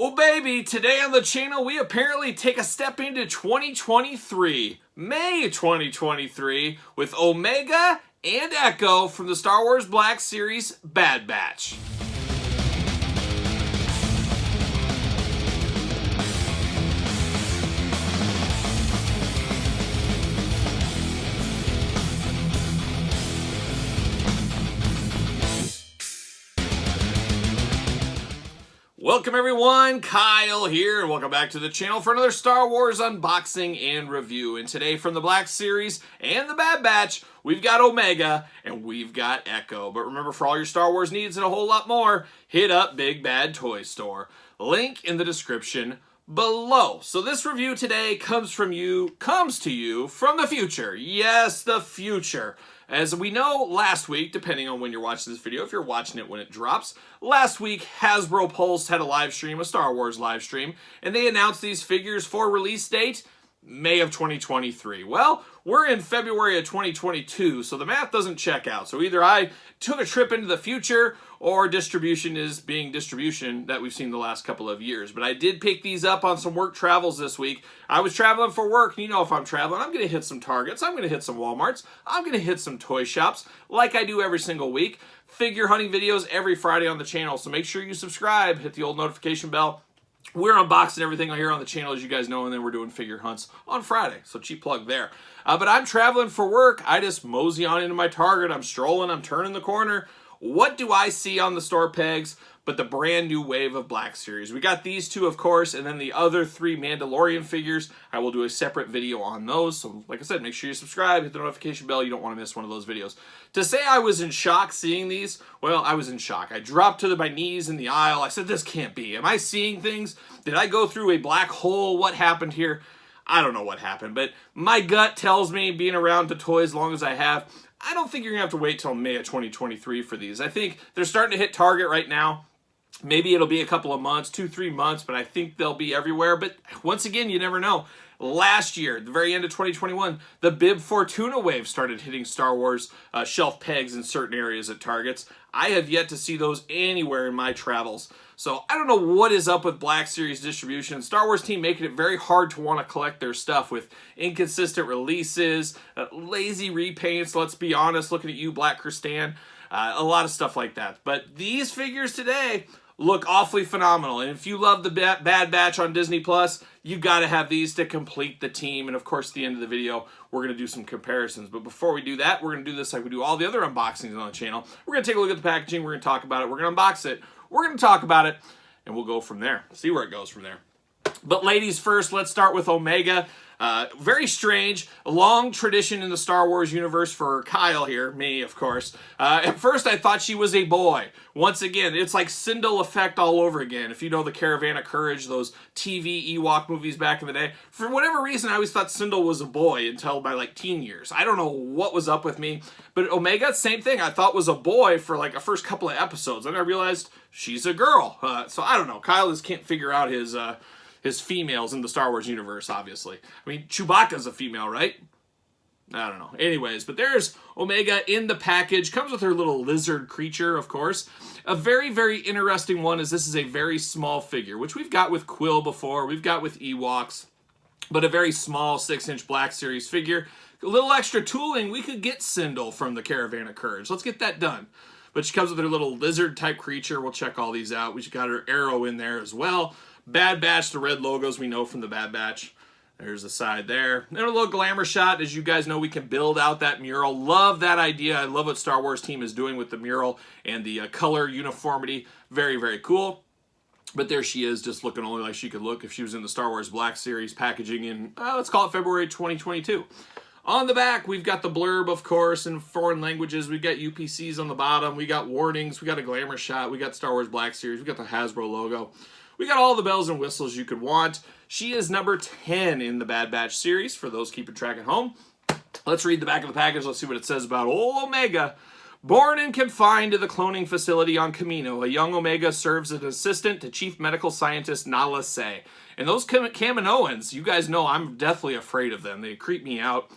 Well, baby, today on the channel, we apparently take a step into 2023, May 2023, with Omega and Echo from the Star Wars Black Series Bad Batch. Welcome everyone, Kyle here, and welcome back to the channel for another Star Wars unboxing and review. And today from the Black Series and the Bad Batch, we've got Omega and we've got Echo. But remember, for all your Star Wars needs and a whole lot more, hit up Big Bad Toy Store. Link in the description below. So this review today comes to you from the future. Yes, the future. As we know, last week, depending on when you're watching this video, if you're watching it when it drops, last week Hasbro Pulse had a live stream, a Star Wars live stream, and they announced these figures for release date May of 2023. Well, we're in February of 2022, so the math doesn't check out. So either I took a trip into the future, or distribution is being distribution that we've seen the last couple of years. But I did pick these up on some work travels this week. I was traveling for work, and you know if I'm traveling, I'm going to hit some Targets, I'm going to hit some Walmarts, I'm going to hit some toy shops, like I do every single week. Figure hunting videos every Friday on the channel, so make sure you subscribe, hit the old notification bell. We're unboxing everything here on the channel, as you guys know, and then we're doing figure hunts on Friday, so cheap plug there. But I'm traveling for work. I just mosey on into my Target. I'm strolling. I'm turning the corner. What do I see on the store pegs but the brand new wave of Black Series? We got these two, of course, and then the other three Mandalorian figures. I will do a separate video on those. So, like I said, make sure you subscribe, hit the notification bell. You don't want to miss one of those videos. To say I was in shock seeing these, well, I was in shock. I dropped to my knees in the aisle. I said, this can't be. Am I seeing things? Did I go through a black hole? What happened here? I don't know what happened, but my gut tells me, being around to toys as long as I have, I don't think you're going to have to wait till May of 2023 for these. I think they're starting to hit Target right now. Maybe it'll be a couple of months, 2-3 months, but I think they'll be everywhere. But once again, you never know. Last year, at the very end of 2021, the Bib Fortuna wave started hitting Star Wars shelf pegs in certain areas at Targets. I have yet to see those anywhere in my travels. So I don't know what is up with Black Series distribution. Star Wars team making it very hard to want to collect their stuff with inconsistent releases, lazy repaints, let's be honest, looking at you, Black Kristan, a lot of stuff like that. But these figures today look awfully phenomenal. And if you love the Bad Batch on Disney+, you got to have these to complete the team. And of course, at the end of the video, we're going to do some comparisons. But before we do that, we're going to do this like we do all the other unboxings on the channel. We're going to take a look at the packaging. We're going to talk about it. We're going to unbox it. We're going to talk about it. And we'll go from there. See where it goes from there. But ladies first, let's start with Omega. Very strange, long tradition in the Star Wars universe for Kyle here, me of course. At first I thought she was a boy. Once again, it's like Sindel effect all over again. If you know the Caravan of Courage, those TV Ewok movies back in the day, for whatever reason I always thought Sindel was a boy until my like teen years. I don't know what was up with me, but Omega, same thing. I thought was a boy for like the first couple of episodes, and I realized she's a girl. So I don't know. Kyle just can't figure out his females in the Star Wars universe, obviously. I mean, Chewbacca's a female, right? I don't know. Anyways, but there's Omega in the package. Comes with her little lizard creature, of course. A very, very interesting one is this is a very small figure, which we've got with Quill before. We've got with Ewoks. But a very small 6-inch Black Series figure. A little extra tooling. We could get Sindel from the Caravan of Courage. Let's get that done. But she comes with her little lizard-type creature. We'll check all these out. We've got her arrow in there as well. Bad Batch, the red logos we know from the Bad Batch. There's the side there. And a little glamour shot. As you guys know, we can build out that mural. Love that idea. I love what Star Wars team is doing with the mural and the color uniformity. Very, very cool. But there she is, just looking only like she could look if she was in the Star Wars Black Series packaging in, let's call it February 2022. On the back, we've got the blurb, of course, in foreign languages. We've got UPCs on the bottom. We got warnings. We got a glamour shot. We got Star Wars Black Series. We got the Hasbro logo. We got all the bells and whistles you could want. She is number 10 in the Bad Batch series, for those keeping track at home. Let's read the back of the package. Let's see what it says about old Omega. Born and confined to the cloning facility on Kamino, a young Omega serves as an assistant to Chief Medical Scientist Nala Se. And those Kaminoans, you guys know I'm deathly afraid of them. They creep me out.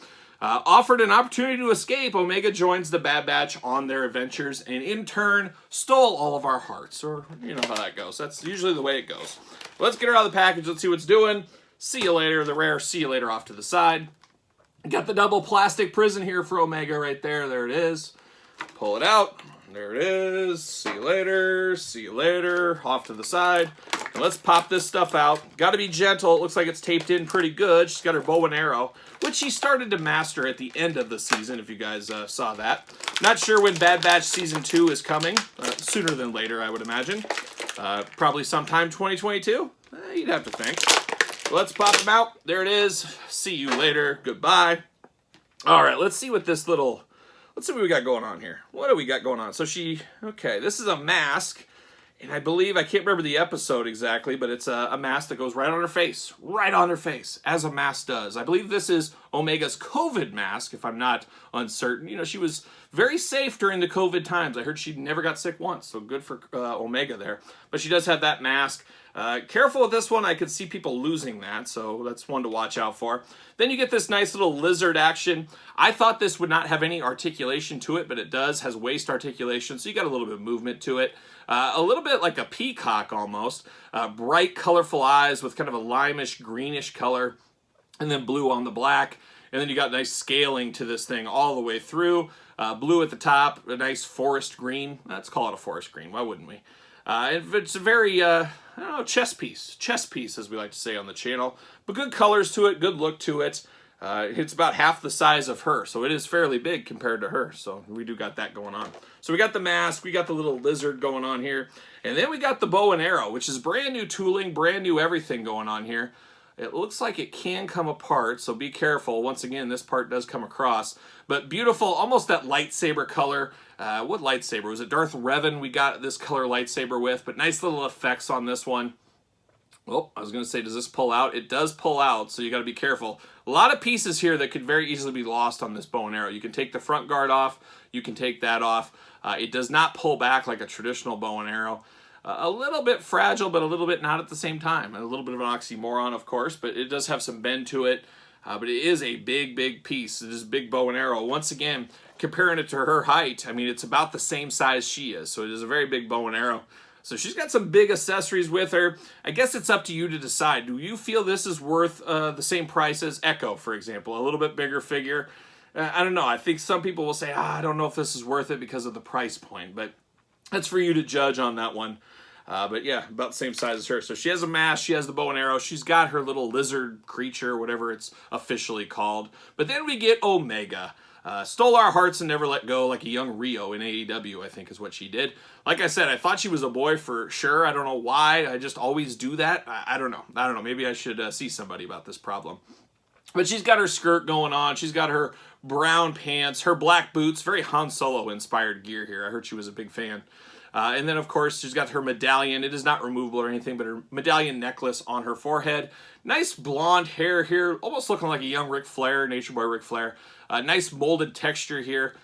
Offered an opportunity to escape, Omega joins the Bad Batch on their adventures and in turn stole all of our hearts. Or, you know how that goes. That's usually the way it goes. Let's get her out of the package. Let's see what's doing. See you later. The rare see you later off to the side. Got the double plastic prison here for Omega right there. There it is. Pull it out. There it is. See you later. See you later. Off to the side. And let's pop this stuff out. Got to be gentle. It looks like it's taped in pretty good. She's got her bow and arrow, which she started to master at the end of the season, if you guys saw that. Not sure when Bad Batch Season 2 is coming. Sooner than later, I would imagine. Probably sometime 2022. You'd have to think. Let's pop them out. There it is. See you later. Goodbye. All right, let's see what this little... Let's see what we got going on here. What do we got going on? So okay, this is a mask. And I believe, I can't remember the episode exactly, but it's a mask that goes right on her face. Right on her face, as a mask does. I believe this is Omega's COVID mask, if I'm not uncertain. You know, she was very safe during the COVID times. I heard she never got sick once, so good for Omega there. But she does have that mask. Careful with this one, I could see people losing that, so that's one to watch out for. Then you get this nice little lizard action. I thought this would not have any articulation to it, but it does, has waist articulation, so you got a little bit of movement to it. A little bit like a peacock almost. Bright, colorful eyes with kind of a limeish, greenish color, and then blue on the black. And then you got nice scaling to this thing all the way through. Blue at the top, a nice forest green. Let's call it a forest green, why wouldn't we? It's a very, I don't know, chess piece, as we like to say on the channel. But good colors to it, good look to it. It's about half the size of her, so it is fairly big compared to her. So we do got that going on. So we got the mask, we got the little lizard going on here, and then we got the bow and arrow, which is brand new tooling, brand new everything going on here. It looks like it can come apart, so be careful. Once again, this part does come across. But beautiful, almost that lightsaber color. What lightsaber? Was it Darth Revan we got this color lightsaber with? But nice little effects on this one. Oh, I was going to say, does this pull out? It does pull out, so you got to be careful. A lot of pieces here that could very easily be lost on this bow and arrow. You can take the front guard off. You can take that off. It does not pull back like a traditional bow and arrow. A little bit fragile, but a little bit not at the same time. A little bit of an oxymoron, of course, but it does have some bend to it. But it is a big, big piece. It is a big bow and arrow. Once again, comparing it to her height, I mean, it's about the same size she is. So it is a very big bow and arrow. So she's got some big accessories with her. I guess it's up to you to decide. Do you feel this is worth the same price as Echo, for example? A little bit bigger figure. I don't know. I think some people will say, I don't know if this is worth it because of the price point. But that's for you to judge on that one. But yeah, about the same size as her. So she has a mask, she has the bow and arrow, she's got her little lizard creature, whatever it's officially called. But then we get Omega. Stole our hearts and never let go, like a young Rio in AEW, I think is what she did. Like I said, I thought she was a boy for sure. I don't know why. I just always do that. I don't know. I don't know. Maybe I should see somebody about this problem. But she's got her skirt going on. She's got her brown pants, her black boots, very Han Solo inspired gear here. I heard she was a big fan. And then, of course, she's got her medallion. It is not removable or anything, but her medallion necklace on her forehead. Nice blonde hair here, almost looking like a young Ric Flair, Nature Boy Ric Flair. Nice molded texture here.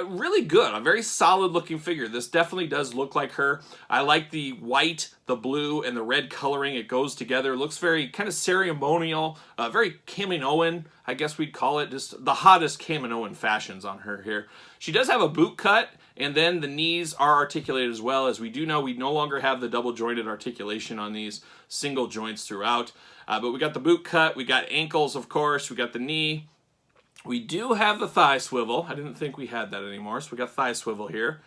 Really good, a very solid looking figure. This definitely does look like her. I like the white, the blue, and the red coloring. It goes together. It looks very kind of ceremonial, very Kaminoan, I guess we'd call it. Just the hottest Kaminoan fashions on her here. She does have a boot cut, and then the knees are articulated as well. As we do know, we no longer have the double jointed articulation on these single joints throughout. But we got the boot cut, we got ankles, of course, we got the knee. We do have the thigh swivel. I didn't think we had that anymore, so we got thigh swivel here.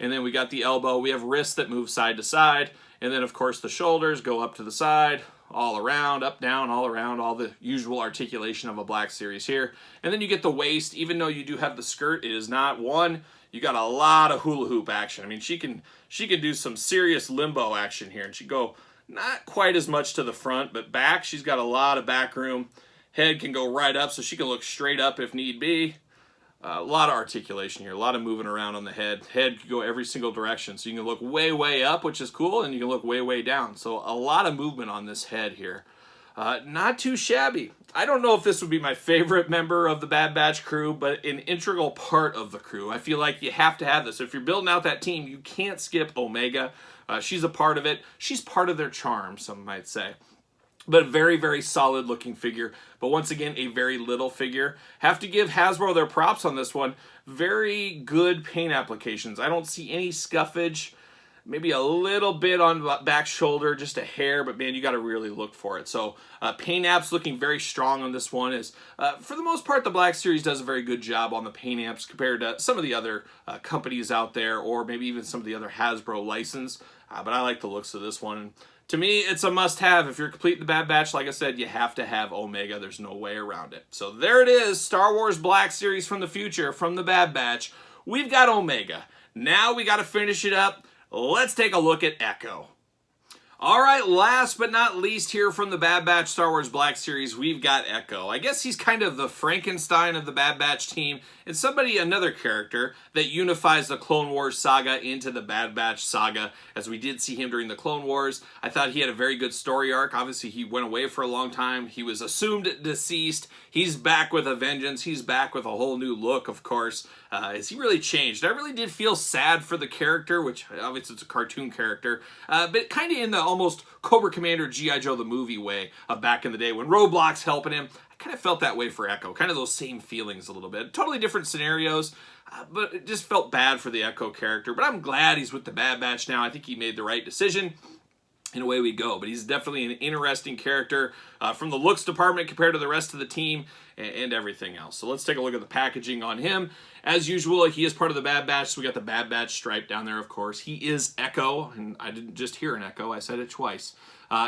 And then we got the elbow. We have wrists that move side to side. And then, of course, the shoulders go up to the side, all around, up, down, all around, all the usual articulation of a Black Series here. And then you get the waist. Even though you do have the skirt, it is not one. You got a lot of hula hoop action. I mean, she can do some serious limbo action here. And she go not quite as much to the front, but back. She's got a lot of back room. Head can go right up, so she can look straight up if need be. A lot of articulation here, a lot of moving around on the head. Head can go every single direction, so you can look way, way up, which is cool, and you can look way, way down. So a lot of movement on this head here. Not too shabby. I don't know if this would be my favorite member of the Bad Batch crew, but an integral part of the crew. I feel like you have to have this. If you're building out that team, you can't skip Omega. She's a part of it. She's part of their charm, some might say. but a very, very solid looking figure. But once again, a very little figure. Have to give Hasbro their props on this one. Very good paint applications. I don't see any scuffage. Maybe a little bit on the back shoulder, just a hair, but man, you got to really look for it. So paint apps looking very strong on this one. Is for the most part, the Black Series does a very good job on the paint apps compared to some of the other companies out there, or maybe even some of the other Hasbro license. But I like the looks of this one. To me, it's a must-have. If you're completing the Bad Batch, like I said, you have to have Omega. There's no way around it. So there it is, Star Wars Black Series from the future, from the Bad Batch. We've got Omega. Now we got to finish it up. Let's take a look at Echo. All right, last but not least here from the Bad Batch Star Wars Black Series, we've got Echo. I guess he's kind of the Frankenstein of the Bad Batch team. It's another character that unifies the Clone Wars saga into the Bad Batch saga, as we did see him during the Clone Wars. I thought he had a very good story arc. Obviously, he went away for a long time. He was assumed deceased. He's back with a vengeance. He's back with a whole new look, of course. As he really changed. I really did feel sad for the character, which obviously it's a cartoon character, but kind of in the almost Cobra Commander G.I. Joe the movie way of back in the day when Roadblock's helping him. I kind of felt that way for Echo, kind of those same feelings a little bit. Totally different scenarios, but it just felt bad for the Echo character. But I'm glad he's with the Bad Batch now. I think he made the right decision. And away we go. But he's definitely an interesting character from the looks department compared to the rest of the team and everything else. So let's take a look at the packaging on him. As usual, he is part of the Bad Batch, so we got the Bad Batch stripe down there, of course. He is Echo, and I didn't just hear an echo, I said it twice.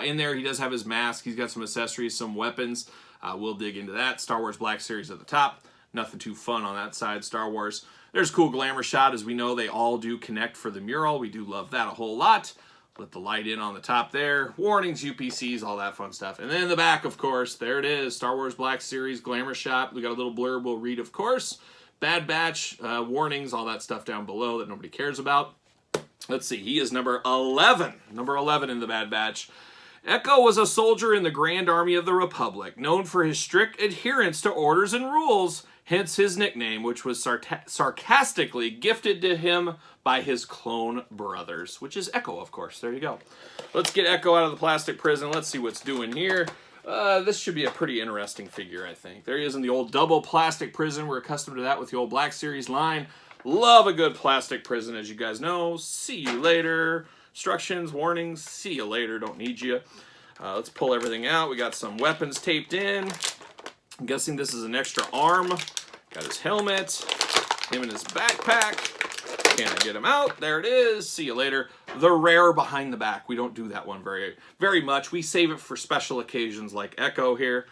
In there, he does have his mask. He's got some accessories, some weapons. We'll dig into that. Star Wars Black Series at the top. Nothing too fun on that side, Star Wars. There's a cool glamour shot. As we know, they all do connect for the mural. We do love that a whole lot. Let the light in on the top there. Warnings, UPCs, all that fun stuff. And then in the back, of course, there it is. Star Wars Black Series glamour shot. We got a little blurb we'll read, of course. Bad Batch, warnings, all that stuff down below that nobody cares about. Let's see. He is number 11. Number 11 in the Bad Batch. Echo was a soldier in the Grand Army of the Republic, known for his strict adherence to orders and rules, hence his nickname, which was sarcastically gifted to him by his clone brothers, which is Echo, of course. There you go. Let's get Echo out of the plastic prison. Let's see what's doing here. This should be a pretty interesting figure, I think. There he is in the old double plastic prison. We're accustomed to that with the old Black Series line. Love a good plastic prison, as you guys know. See you later. Instructions, warnings, see you later, don't need you. Let's pull everything out. We got some weapons taped in. I'm guessing this is an extra arm. Got his helmet, him and his backpack. Can I get him out? There it is. See you later. The rare behind the back. We don't do that one very much. We save it for special occasions like Echo here.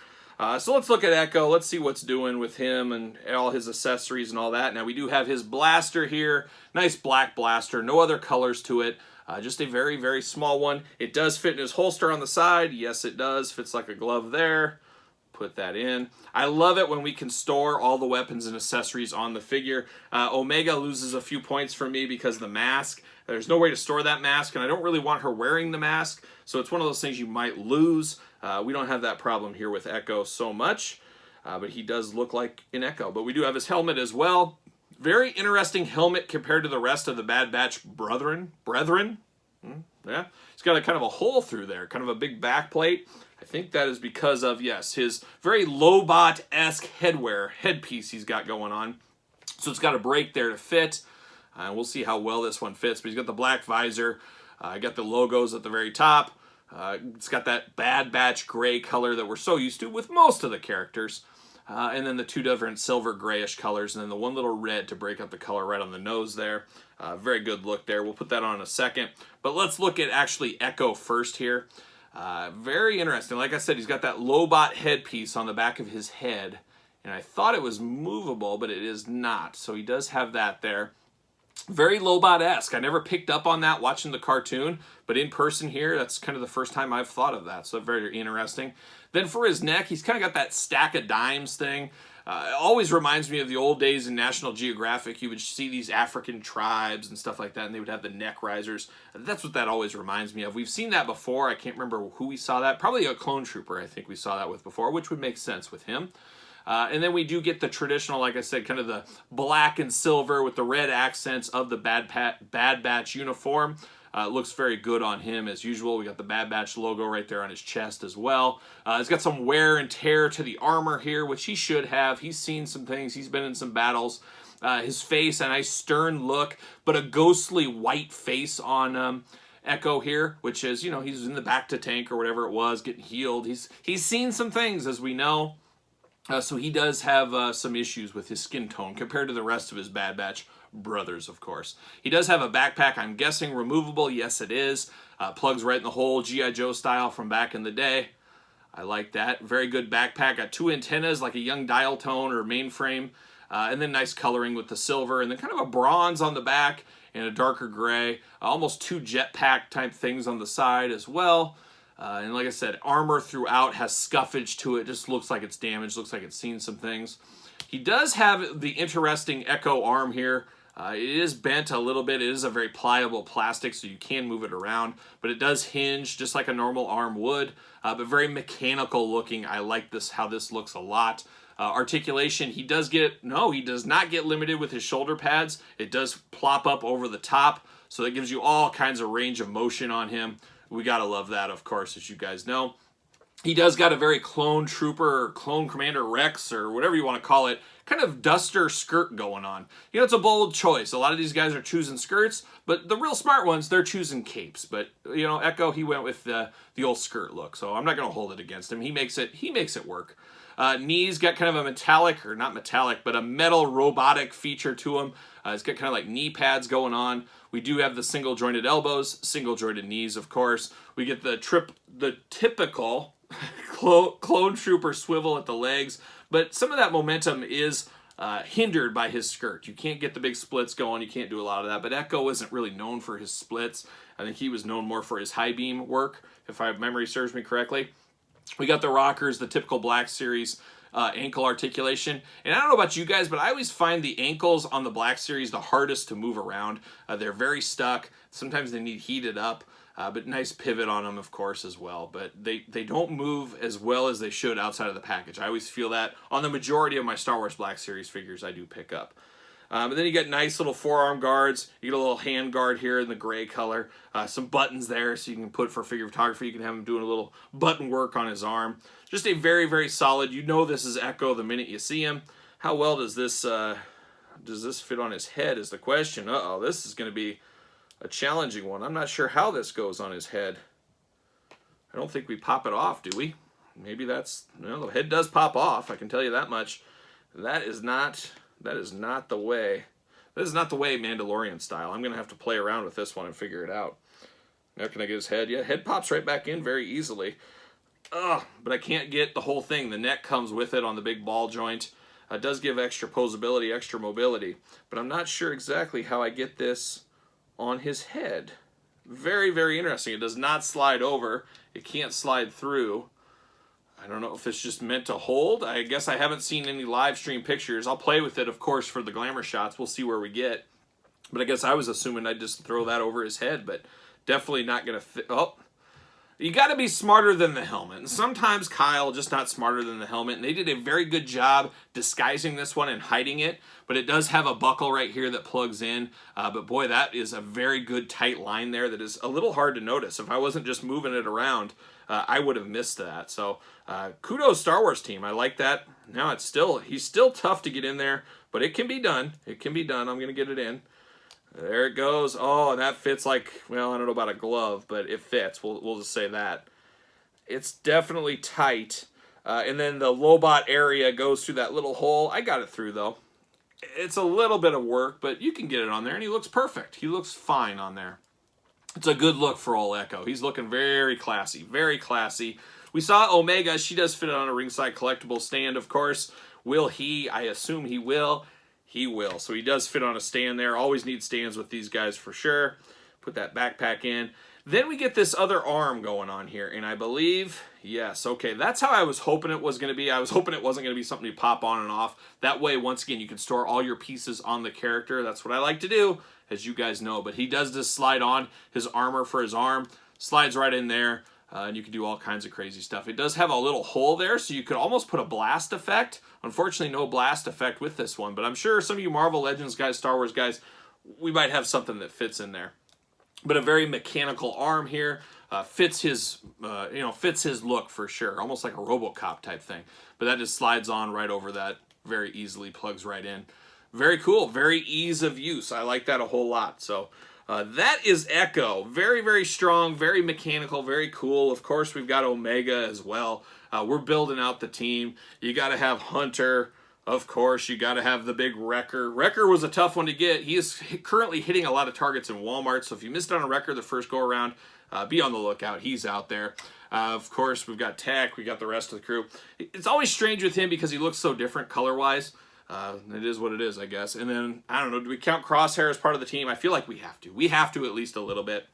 So let's look at Echo. Let's see what's doing with him and all his accessories and all that. Now we do have his blaster here. Nice black blaster. No other colors to it. Just a very, very small one. It does fit in his holster on the side. Yes, it does. Fits like a glove there. Put that in. I love it when we can store all the weapons and accessories on the figure. Omega loses a few points for me because of the mask. There's no way to store that mask, and I don't really want her wearing the mask, so it's one of those things you might lose. We don't have that problem here with Echo so much, but he does look like an Echo. But we do have his helmet as well. Very interesting helmet compared to the rest of the Bad Batch brethren. Yeah, he's got a kind of a hole through there, kind of a big back plate. I think that is because of, yes, his very Lobot-esque headpiece he's got going on. So it's got a break there to fit. We'll see how well this one fits. But he's got the black visor. Got the logos at the very top. It's got that Bad Batch gray color that we're so used to with most of the characters. And then the two different silver grayish colors, and then the one little red to break up the color right on the nose there. Very good look there. We'll put that on in a second. But let's look at actually Echo first here. Very interesting. Like I said, he's got that Lobot headpiece on the back of his head. And I thought it was movable, but it is not. So he does have that there. Very Lobot-esque. I never picked up on that watching the cartoon, but in person here, that's kind of the first time I've thought of that. So very interesting. Then for his neck, he's kind of got that stack of dimes thing. It always reminds me of the old days in National Geographic. You would see these African tribes and stuff like that, and they would have the neck risers. That's what that always reminds me of. We've seen that before. I can't remember who we saw that. Probably a clone trooper, I think we saw that with before, which would make sense with him. And then we do get the traditional, like I said, kind of the black and silver with the red accents of the Bad Batch uniform. It looks very good on him as usual. We got the Bad Batch logo right there on his chest as well. He's got some wear and tear to the armor here, which he should have. He's seen some things. He's been in some battles. His face, a nice stern look, but a ghostly white face on Echo here, which is, you know, he's in the back to tank or whatever it was, getting healed. He's seen some things, as we know. So he does have some issues with his skin tone compared to the rest of his Bad Batch brothers, of course. He does have a backpack, I'm guessing removable. Yes, it is. Plugs right in the hole, G.I. Joe style from back in the day. I like that. Very good backpack. Got 2 antennas, like a young dial tone or mainframe. And then nice coloring with the silver. And then kind of a bronze on the back and a darker gray. Almost 2 jetpack type things on the side as well. And like I said, armor throughout has scuffage to it. Just looks like it's damaged. Looks like it's seen some things. He does have the interesting Echo arm here. It is bent a little bit. It is a very pliable plastic, so you can move it around. But it does hinge just like a normal arm would. But very mechanical looking. I like this, how this looks a lot. Articulation, he does not get limited with his shoulder pads. It does plop up over the top, so that gives you all kinds of range of motion on him. We gotta love that, of course, as you guys know. He does got a very clone trooper or clone commander Rex or whatever you want to call it, kind of duster skirt going on. You know, it's a bold choice. A lot of these guys are choosing skirts, but the real smart ones, they're choosing capes. But, you know, Echo, he went with the old skirt look, so I'm not going to hold it against him. He makes it work. Knees got kind of a metallic, or not metallic, but a metal robotic feature to him. It's got kind of like knee pads going on. We do have the single jointed elbows, single jointed knees, of course. We get the typical clone trooper swivel at the legs, but some of that momentum is hindered by his skirt. You can't get the big splits going. You can't do a lot of that, but Echo isn't really known for his splits. I think he was known more for his high beam work, if my memory serves me correctly. We got the rockers, the typical Black Series ankle articulation. And I don't know about you guys, but I always find the ankles on the Black Series the hardest to move around. They're very stuck. Sometimes they need heated up, but nice pivot on them, of course, as well. But they don't move as well as they should outside of the package. I always feel that on the majority of my Star Wars Black Series figures I do pick up. And then you get nice little forearm guards. You get a little hand guard here in the gray color. Some buttons there so you can put for figure photography. You can have him doing a little button work on his arm. Just a very, very solid. You know this is Echo the minute you see him. How well does this fit on his head is the question. Uh-oh, this is going to be a challenging one. I'm not sure how this goes on his head. I don't think we pop it off, do we? Maybe that's... Well, the head does pop off, I can tell you that much. That is not the way. That is not the way Mandalorian style. I'm going to have to play around with this one and figure it out. Now can I get his head? Yeah, head pops right back in very easily. Ugh, but I can't get the whole thing. The neck comes with it on the big ball joint. It does give extra posability, extra mobility. But I'm not sure exactly how I get this on his head. Very, very interesting. It does not slide over. It can't slide through. I don't know if it's just meant to hold. I guess I haven't seen any live stream pictures. I'll play with it, of course, for the glamour shots. We'll see where we get. But I guess I was assuming I'd just throw that over his head, but definitely not going to fit. Oh, you got to be smarter than the helmet. And sometimes Kyle just not smarter than the helmet. And they did a very good job disguising this one and hiding it. But it does have a buckle right here that plugs in. But boy, that is a very good tight line there that is a little hard to notice. If I wasn't just moving it around, I would have missed that. So kudos Star Wars team. I like that. Now he's still tough to get in there, but it can be done. It can be done. I'm going to get it in. There it goes. Oh, and that fits like, well, I don't know about a glove, but it fits. We'll just say that. It's definitely tight. And then the Lobot area goes through that little hole. I got it through, though. It's a little bit of work, but you can get it on there, and he looks perfect. He looks fine on there. It's a good look for old Echo. He's looking very classy, very classy. We saw Omega. She does fit on a ringside collectible stand, of course. Will he? I assume he will. He will. So he does fit on a stand there. Always need stands with these guys for sure. Put that backpack in. Then we get this other arm going on here, and I believe, yes, okay, that's how I was hoping it was going to be. I was hoping it wasn't going to be something you pop on and off. That way, once again, you can store all your pieces on the character. That's what I like to do, as you guys know. But he does just slide on his armor for his arm, slides right in there, and you can do all kinds of crazy stuff. It does have a little hole there, so you could almost put a blast effect. Unfortunately, no blast effect with this one, but I'm sure some of you Marvel Legends guys, Star Wars guys, we might have something that fits in there. but a very mechanical arm here. Fits his, fits his look for sure. Almost like a RoboCop type thing. But that just slides on right over that very easily, plugs right in. Very cool, very ease of use. I like that a whole lot. So that is Echo. Very, very strong, very mechanical, very cool. Of course, we've got Omega as well. We're building out the team. You got to have Hunter. Of course, you got to have the big Wrecker. Wrecker was a tough one to get. He is currently hitting a lot of targets in Walmart, so if you missed on a Wrecker the first go-around, be on the lookout. He's out there. Of course, we've got Tech. We got the rest of the crew. It's always strange with him because he looks so different color-wise. It is what it is, I guess. And then, I don't know, do we count Crosshair as part of the team? I feel like we have to. We have to at least a little bit.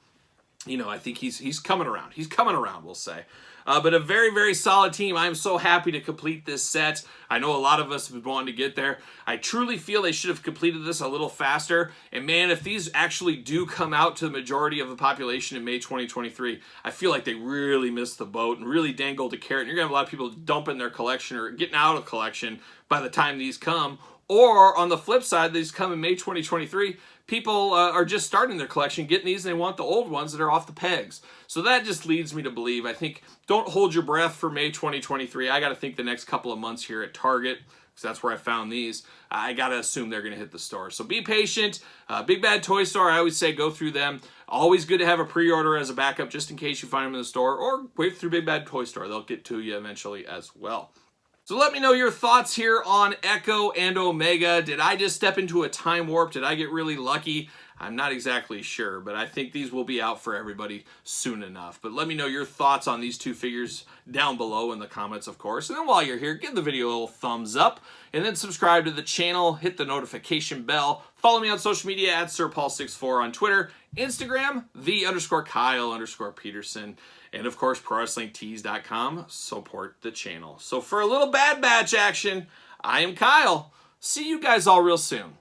You know, I think he's coming around. He's coming around, we'll say. But a very, very solid team. I'm so happy to complete this set. I know a lot of us have been wanting to get there. I truly feel they should have completed this a little faster. And man, if these actually do come out to the majority of the population in May 2023, I feel like they really missed the boat and really dangled a carrot. And you're going to have a lot of people dumping their collection or getting out of collection by the time these come. Or on the flip side, these come in May 2023, people are just starting their collection, getting these, and they want the old ones that are off the pegs. So that just leads me to believe, I think, don't hold your breath for May 2023. I got to think the next couple of months here at Target, because that's where I found these. I got to assume they're going to hit the store. So be patient. Big Bad Toy Store, I always say go through them. Always good to have a pre-order as a backup just in case you find them in the store, or wait through Big Bad Toy Store. They'll get to you eventually as well. So let me know your thoughts here on Echo and Omega. Did I just step into a time warp? Did I get really lucky? I'm not exactly sure, but I think these will be out for everybody soon enough. But let me know your thoughts on these two figures down below in the comments, of course. And then while you're here, give the video a little thumbs up, and then subscribe to the channel, hit the notification bell. Follow me on social media at SirPaul64 on Twitter, Instagram, _Kyle_Peterson. And of course, ProWrestlingTees.com. Support the channel. So for a little Bad Batch action, I am Kyle. See you guys all real soon.